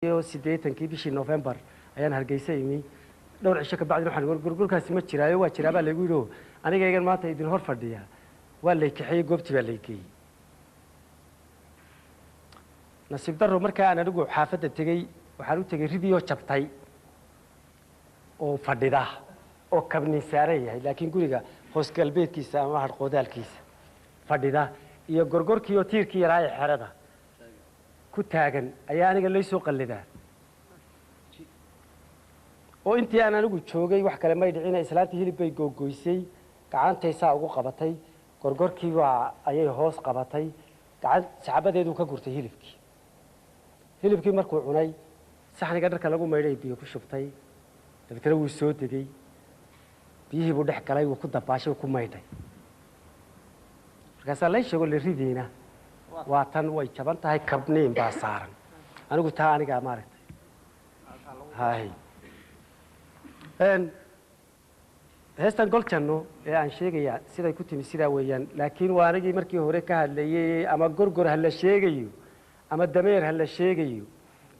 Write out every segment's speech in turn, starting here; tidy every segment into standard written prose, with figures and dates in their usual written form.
sideetankii bishii November ayaan Hargeysa imi dhowr cisho ka bacdina waxaan gurgurkaasi ma jiraayo waa jiraaba lagu yidho aniga eegan maanta idin hor fadhiya waa la kaxeeyay goobtii baa la geeyay nasiib darro markaa aan anigu xaafadda tegay waxaan u tegay ridiyoo jabtay oo fadhida oo kabni saaran yahay laakiin guriga hoos galbeedkiisa ama har qoodaalkiisa fadhida iyo gorgorkii oo tiirkii yaraa ee xerada ku taagan ayaa aniga la soo qallidaa oo intii aan anigu joogay wax kale ma dhicin islaantii hilib bay googoysay gacantaysa ugu qabatay gorgorkii waa ayay hoos qabatay gacan saxabadeedu ka gurtay hilibkii markuu cunay saxniga dharka lagu maydhay biyo ku shubtay dadkana wuu soo degay biyihii buu dhex galay wuu ku dabaashay ku maydhay markaas la sheego la ridiina waa tan way jaban tahay kabniin baa saaran anigu taa aniga maaragtay hay heestan goljanno ee aan sheegaya siday ku timi sidaa weeyaan laakiin waa anigii markii hore ka hadlayay ama gorgor ha la sheegayo ama dameer ha la sheegayo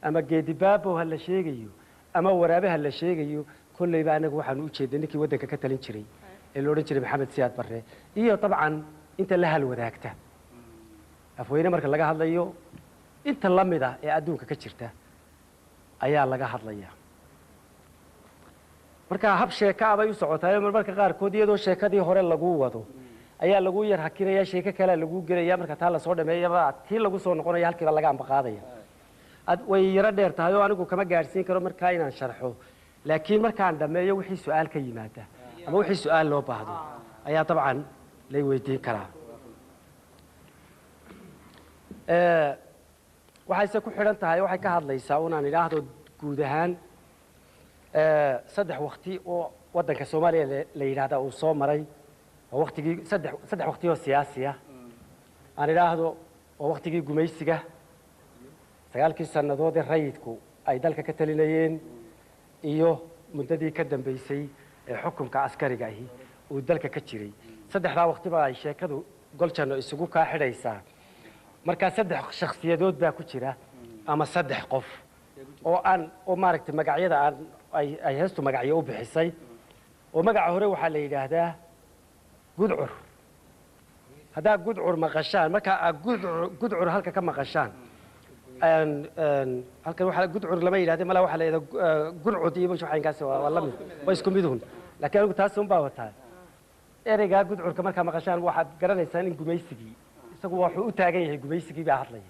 ama geedibaabo ha la sheegayo ama waraabe ha la sheegayo kullayba anagu waxaan u jeeday ninkii waddanka ka talin jiray ee la odhan jiray maxamed siyaad barre iyo dabcan inta la hal wadaagta afweyne marka laga hadlayo inta la mid ah ee adduunka ka jirta ayaa laga hadlayaa marka hab sheeka bay u socotaa marka qaarkood iyadoo sheekadii hore lagu wado ayaa lagu yar hakinaya sheeka kale lagu gelaya marka taa la soo dhameeyaba tii lagu soo noqonaya halkiiba laga ambaqaadaya way yara dheer tahay oo anigu kama gaarsiin karo marka inaan sharxo laakiin markaan dhameeyo wixii su'aal ka yimaada ama wixii su'aal loo baahdo ayaa dabcan la weydiin karaa waxayse ku xidhan tahay waxay ka hadlaysaa unaan idhaahdo guud ahaan saddex waqti oo waddanka Soomaaliya la yiraahdo uu soo maray oo waqtigii saddex waqti oo siyaasi ah aan idhaahdo oo waqtigii gumaysiga 9 sanadood ee rayidku ay dalka ka talinayeen iyo muddadii ka dambeysay ee xukunka askariga ahi uu dalka ka jiray saddexdaa waqti baa ay sheekadu goljanno isugu ka xidhaysaa marka saddex shakhsiyadood baa ku jira ama saddex qof oo maaragtay magacyada ay heestu magacyo u bixisay oo magaca hore waxaa la yidhaahdaa gudcur haddaa gudcur maqashaan marka gudcur halka ka maqashaan halkan waxaa gudcur lama yidhahda mala waxaa la yidhahdaa gudcud iyo waxaynkaas waa la mid waa isku midun laakiin anigu taas un baa wataa ereygaa gudcurka markaa maqashaan waxaad garanaysaan in gumaysigii isagu wuxuu u taagan yahay gumaysigii baa hadlaya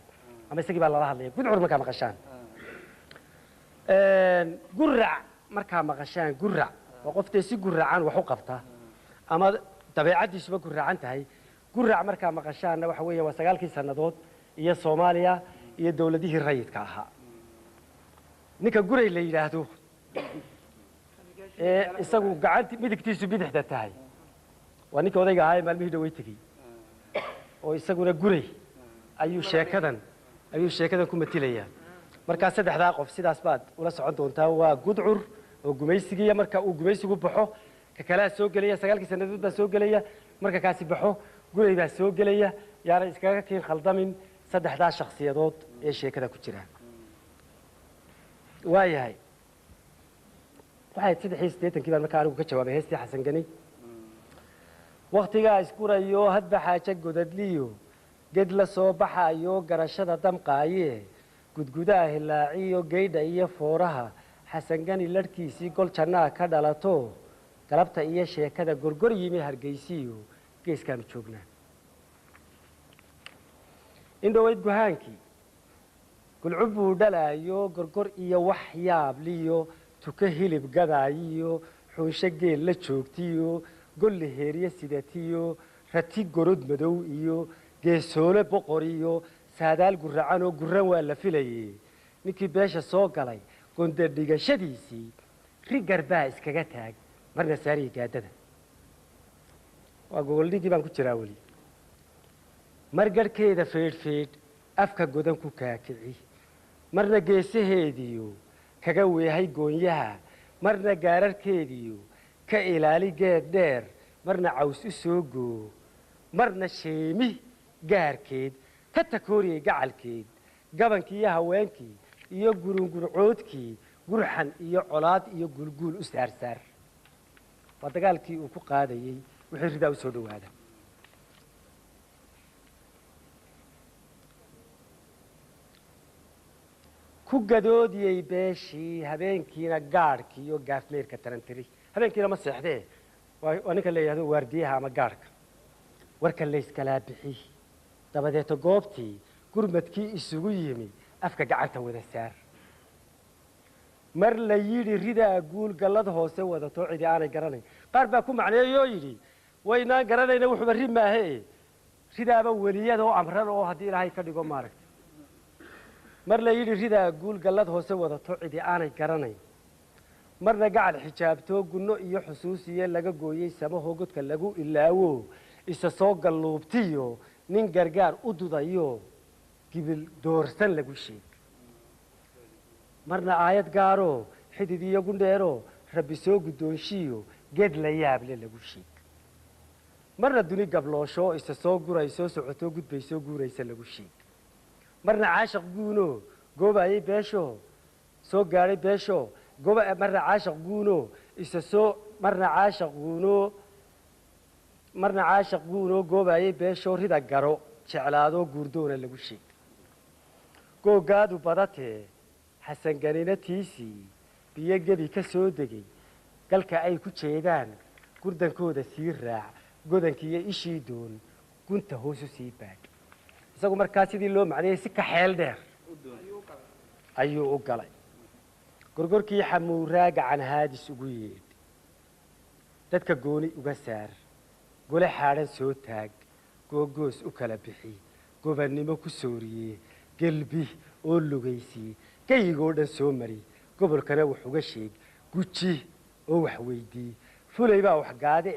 ama isagii baa lala hadlaya gudcur markaa maqashaan gurac markaa maqashaan gurac waa qoftee si guracan wax u qabta ama dabeecadiisuba guracan tahay gurac markaa maqashaanna waxa weeye waa 9 sanadood iyo Soomaaliya iyo dawladihii rayidka ahaa ninka guray la yiraahdo isagu gacanti midigtiisu bidixda tahay waa ninka odayga ahaa maalmihii dhawey tagay oo isaguna guray ayuu sheekadan ku matilaya marka saddexdaa qof sidaas baad ula socon doontaa waa gudcur oo gumaysigiya marka uu gumaysigu baxo ka kala soo galaya 9 sanadood baa soo galaya marka kaasi baxo guray baa soo galaya yaara iskaga keen khaldamin saddexdaa shakhsiyadood ee sheekada ku jira waayahay waxay 380 baan markaa anigu ka jawaabay heestii xasan gani waqtigaa iskurayo hadba xaaja godadliyo ged la soo baxayo garashada damqaaye gudgudaha hilaaciyo geydha iyo fooraha xasan gani larkiisii gol jannaa ka dhalato galabta iyo sheekada gorgor yimi hargeysiyo geeskaanu joognaa indhoweyd guhaankii gulcub buu dhalaayo gorgor iyo wax yaab liyo tuka hilib gadaayiyo xunsho geel la joogtiyo golle heeriye sidatiyo rati gorod madow iyo geesoole boqor iyo saadaal guracan oo guran waa la filayay ninkii beesha soo galay gonda dhigashadiisii rigar baa iskaga taag marna saariyi gaadada waa gogoldhigii baan ku jiraa weli margarhkeeda feedhfeedh afka godan ku kaakici marna geesaheediyo kaga weehay goonyaha marna gaararkeediyo ka ilaali geed dheer marna caws u soo goo marna sheemi gaarkeed ka takooriyey gacalkeed gabankii iyo haweenkii iyo gurungurcoodkii gurxan iyo colaad iyo gulguul u saarsaar waa dagaalkii uu ku qaadayey wixii ridaa u soo dhowaada ku gadoodiyey beeshii habeenkiina gaadhkii iyo gaafmeerka tarantiri habeenkiina ma seexdee waa ninka la yidhahdo waardiyaha ama gaadhka warka layskalaa bixi dabadeeto goobtii gurmadkii isugu yimi afka gacanta wada saar mar la yidhi ridaa guul gallad hoose wadato cidi aanay garanayn qaar baa ku macneeyoo yidhi waynaan garanayna wuxuuba ri maahe ridaaba weliyada oo amran oo haddii ilaahay ka dhigo maaragta mar la yidhi ridaa guul gallad hoose wadato cidi aanay garanayn marna gacal xijaabtoo gunno iyo xusuusiye laga gooyey samahoo godka lagu ilaawo isa soo galluubtiyo nin gargaar u dudayo gibil doorsan lagu sheeg marna aayad gaaroo xidid iyo gundheeroo rabbi soo guddoonshiyo geed la yaable lagu sheeg marna duni gabloosho isa soo guraysoo socotoo gudbaysoo guuraysa lagu sheeg marna caashaq guuno goobayey beesho soo gaadhay beesho marna caashaq guuno isa soo marna caashaq guuno goobayey beesho rida garo jeclaadoo guurdoona lagu sheeg googaadu badatee xasanganina tiisii biyo gebi ka soo degay galka ay ku jeedaan gurdankooda sii raac godankiiyo ishii doon gunta hoosu sii baadh isagu markaa sidii loo macneeyey si ka xeel dheer ayuu u galay gorgorkii xamuuraa gacan haadis ugu yeedh dadka gooni uga saar gole xaadhan soo taag googoos u kala bixi gobannimo ku sooriye gelbi oo lugaysii gayigoo dhan soo mari gobolkana wax uga sheeg guji oo wax weydii fulay baa wax gaade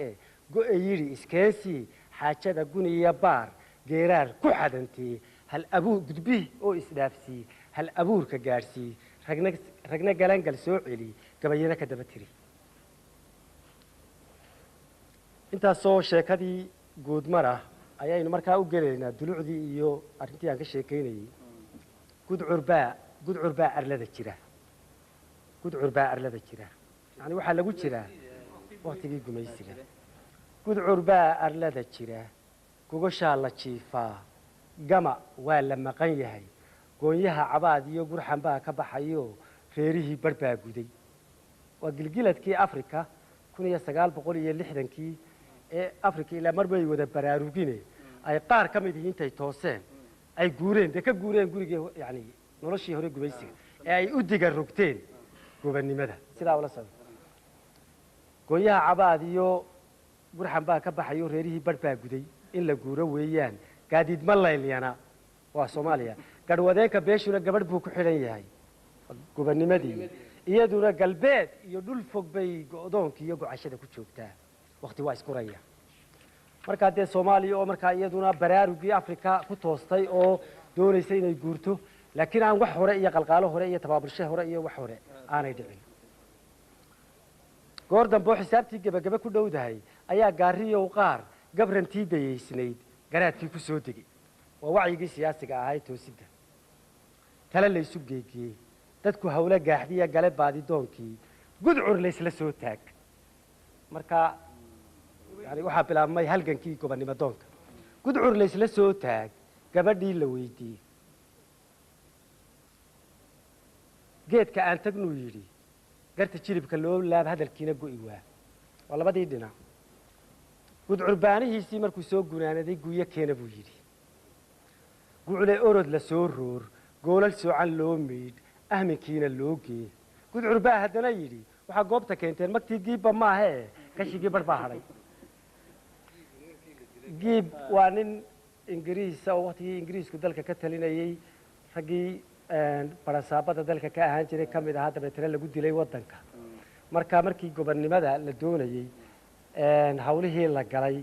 go'e yidhi iskeensi xaajada guniya baar geeraar ku xadantee hal abuur gudbi oo isdhaafsii hal abuurka gaadhsii ragna galangal soo celi gabayana ka daba tiri intaasoo sheekadii guudmara ayaynu markaa u gelaynaa dulucdii iyo arrintii aan ka sheekaynayey gudcur baa arlada jira yani waxaa lagu jiraa waktigii gumaysiga gudcur baa arlada jira gogoshaa la jiifaa gama waa la maqan yahay goonyaha cabaad iyo gurxan baa ka baxayo reerihii barh baa guday waa gilgiladkii africa 1960kii ee africa ilaa mar bay wada baraarugine ay qaar ka mid yihiin intay tooseen ay guureen dee ka guureen gurigii yani noloshii hore gumaysiga ee ay u diga rogteen gobannimada sidaa ula socda goonyaha cabaad iyo gurxan baa ka baxayo reerihii barh baa guday in la guuro weeyaan gaadiid ma laylyana waa soomaaliya garhwadeenka beeshuna gabadh buu ku xidhan yahay gobannimadii iyaduna galbeed iyo dhul fog bay go'doonka iyo gocashada ku joogtaa wakti waa iskuraya markaa dee soomaaliya oo markaa iyaduna baraarugii africa ku toostay oo doonaysa inay guurto laakiin aan wax hore iyo qalqaalo hore iyo tabaabulshe hore iyo wax hore aanay dhicin goor dambe oo xisaabtii gebagebe ku dhowdahay ayaa gaariyow qaar gabrantii dayaysnayd garaadkii ku soo degay waa wacyigii siyaasiga ahay toosidda tale laysu geegiyey dadku hawlo gaaxdiya gale baadidoonkii gudcur laysla soo taag markaa yani waxaa bilaabmay halgankii gobannimo doonka gudcur laysla soo taag gabadhii la weydiiyey geedka aan tagnuu yidhi garta jilibka loo laab hadalkiina go'i waa labadii dhinac gudcurbaanihiisii markuu soo gunaanaday guyo keena buu yidhi gucle orod la soo roor goolal soocan loo meydh ahminkiina loo gee gudcur baa haddana yidhi waxaa goobta keenteen magtii giibba maahee kashigii barh baa hadhay giib waa nin ingiriisa oo waktigii ingiriisku dalka ka talinayey raggii barasaabada dalka ka ahaan jiray ka mid ahaa dabeetana lagu dilay waddanka marka markii gobonnimada la doonayey hawlihii la galay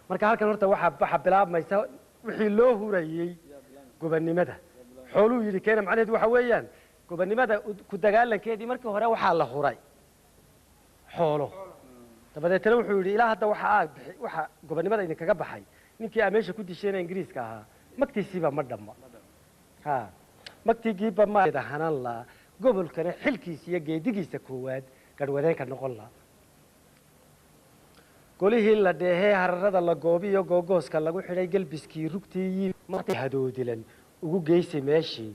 marka halkan horta waxaa bilaabmaysa wixii loo hurayey gobonnimada xooluu yidhi keena macnaheedu waxa weeyaan gobonnimada ku dagaalankeedii markii hore waxaa la huray xoolo dabadeetna wuxuu yidhi ilaa hadda waxa gobonnimada idinkaga baxay ninkii aa meesha ku dishayna ingiriiska ahaa magtiisiiba ma dhamma ha magtigiiba maeda hanan laa gobolkana xilkiisa iyo geedigiisa koowaad garhwadeenka noqon laa golihii la dheehee hararada la goobiyo googooska lagu xidhay gelbiskii rugtii maqti hadoodilan ugu geysay meeshii